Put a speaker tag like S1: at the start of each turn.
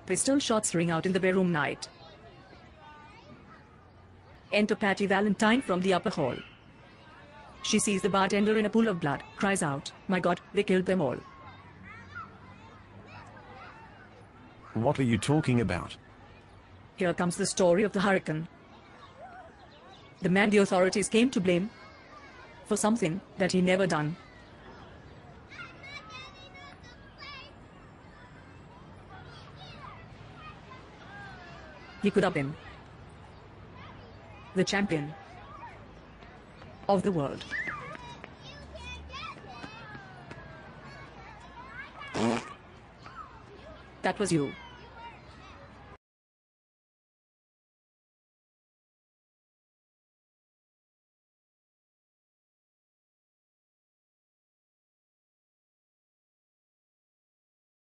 S1: Pistol shots ring out in the bedroom night. Enter Patty Valentine from the upper hall. She sees the bartender in a pool of blood, cries out, "My God, they killed them all."
S2: What are you talking about?
S1: Here comes the story of the hurricane. The man the authorities came to blame for something that he never done. He could have been the champion of the world. That was you.